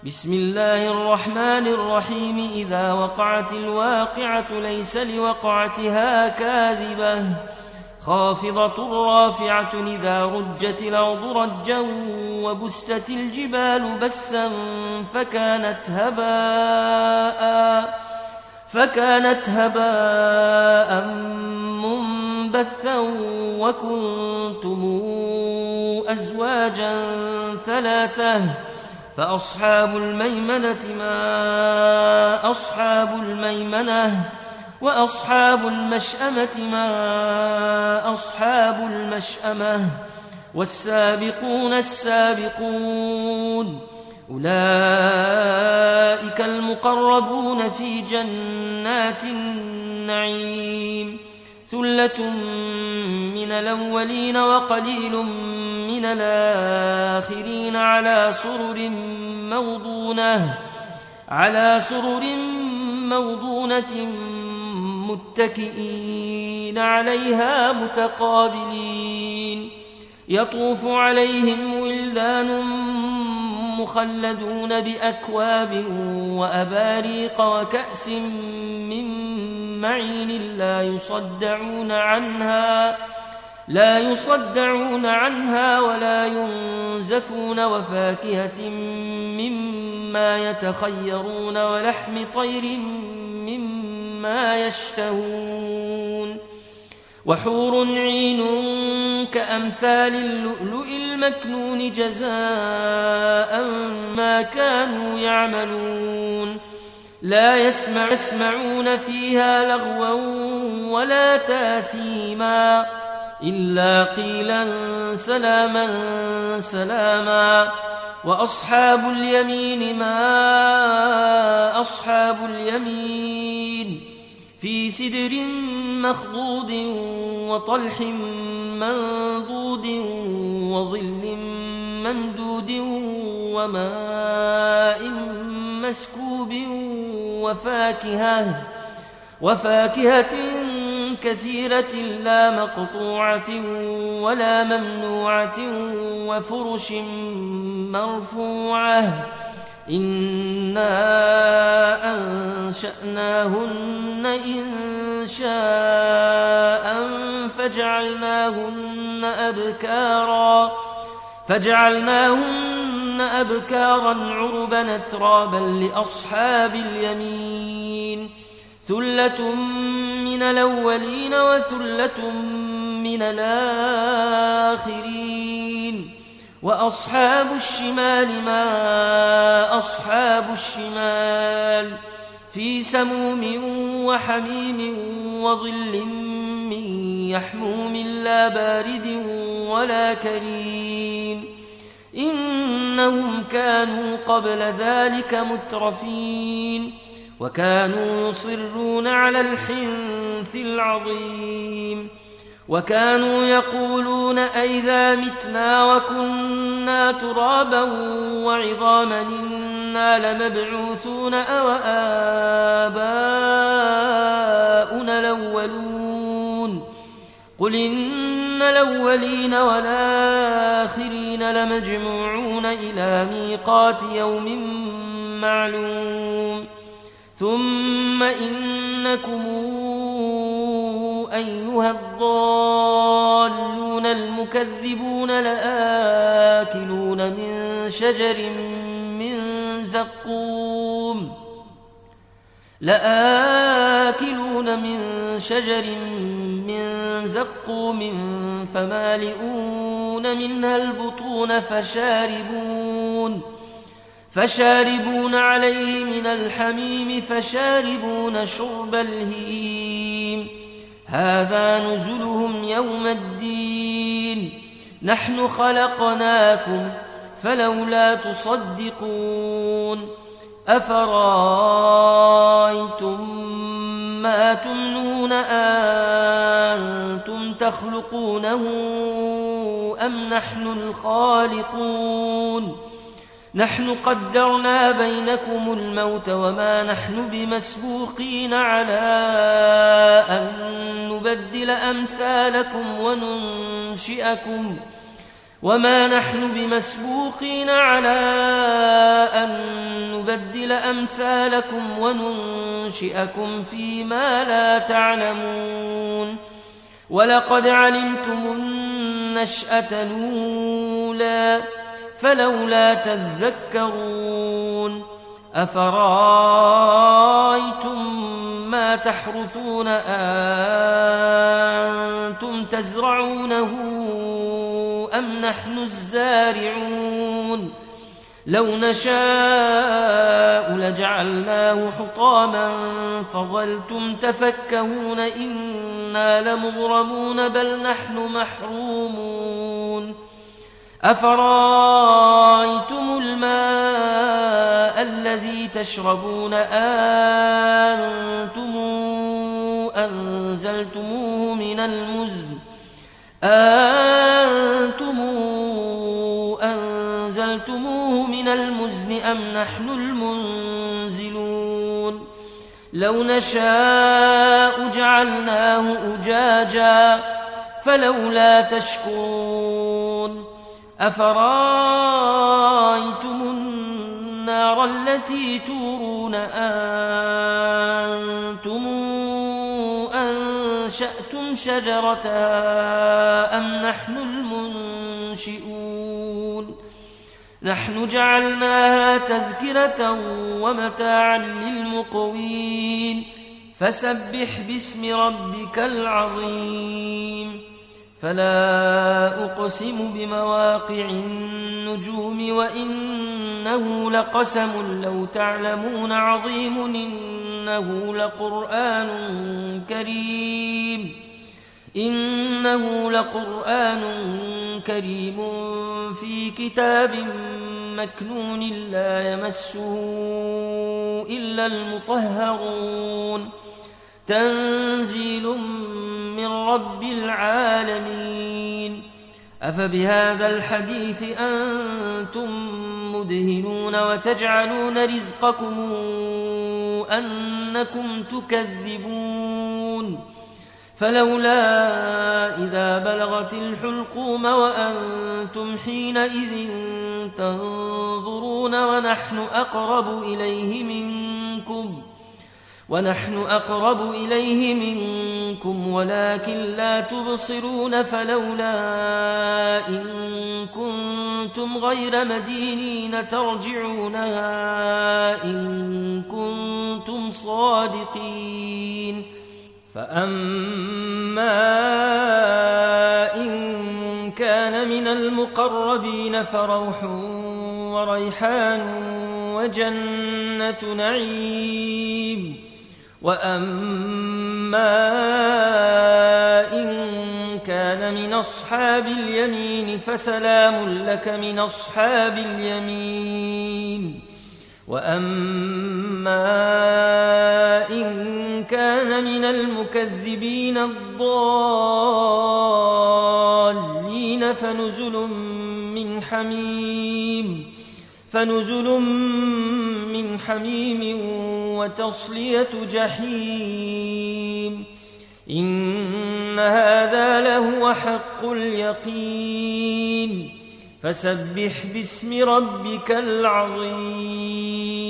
بسم الله الرحمن الرحيم إذا وقعت الواقعة ليس لوقعتها كاذبة خافضة رافعة إذا رجت الأرض رجا وبست الجبال بسا فكانت هباء منبثا وكنتم أزواجا ثلاثة فأصحاب الميمنة ما أصحاب الميمنة وأصحاب المشأمة ما أصحاب المشأمة والسابقون السابقون أولئك المقربون في جنات النعيم ثلة من الأولين وقليل من الآخرين على سرر موضونة متكئين عليها متقابلين يطوف عليهم ولدان مخلدون بأكواب وأباريق وكأس من معين لا يصدعون عنها ولا ينزفون وفاكهة مما يتخيرون ولحم طير مما يشتهون وحور عين كأمثال اللؤلؤ المكنون جزاء ما كانوا يعملون لا يسمعون فيها لغوا ولا تاثيما إلا قيلا سلاما سلاما وأصحاب اليمين ما أصحاب اليمين في سدر مخضود وطلح منضود وظل ممدود وماء مسكوب وفاكهة كثيرة لا مقطوعة ولا ممنوعة وفرش مرفوعة إنا أنشأناهن إنشاء فجعلناهن أبكارا عربا أترابا لأصحاب اليمين ثلة من الأولين وثلة من الآخرين وأصحاب الشمال ما أصحاب الشمال في سموم وحميم وظل من يحموم لا بارد ولا كريم إنهم كانوا قبل ذلك مترفين وكانوا يصرون على الحنث العظيم وكانوا يقولون أئذا متنا وكنا ترابا وعظاما إنا لمبعوثون أو آباؤنا الأولون قل إن الأولين والآخرين لمجموعون إلى ميقات يوم معلوم ثم إنكم أيها الضالون المكذبون لآكلون من شجر من زقوم فمالئون منها البطون فشاربون عليه من الحميم فشاربون شرب الهيم هذا نزلهم يوم الدين نحن خلقناكم فلولا تصدقون أفرأيتم ما تمنون أنتم تخلقونه أم نحن الخالقون نحن قدرنا بينكم الموت وما نحن بمسبوقين على أن نبدل أمثالكم وننشئكم وما نحن بمسبوقين على أن نبدل أمثالكم وننشئكم فيما لا تعلمون ولقد علمتم النشأة الأولى فلولا تذكرون أفرأيتم ما تحرثون أنتم تزرعونه أم نحن الزارعون لو نشاء لجعلناه حطاما فظلتم تفكهون إنا لمغرمون بل نحن محرومون أفرأيتم الماء الذي تشربون أنتم أنزلتموه من المزن أم نحن المنزلون لو نشاء جعلناه أجاجا فلولا تشكرون أفرأيتم النار التي تورون أنتم أنشأتم شجرتها أم نحن المنشئون نحن جعلناها تذكرة ومتاعا للمقوين فسبح باسم ربك العظيم فلا أقسم بمواقع النجوم وإنه لقسم لو تعلمون عظيم إنه لقرآن كريم في كتاب مكنون لا يمسه إلا المطهرون تنزيل من رب العالمين أفبهذا الحديث أنتم مدهنون وتجعلون رزقكم أنكم تكذبون فلولا إذا بلغت الحلقوم وأنتم حينئذ تنظرون ونحن أقرب إليه منكم ولكن لا تبصرون فلولا إن كنتم غير مدينين ترجعونها إن كنتم صادقين فأما إن كان من المقربين فروح وريحان وجنة نعيم وأما إن كان من أصحاب اليمين فسلام لك من أصحاب اليمين وأما إن كان من المكذبين الضالين فنزل من حميم وتصلية جحيم إن هذا لهو حق اليقين فسبح باسم ربك العظيم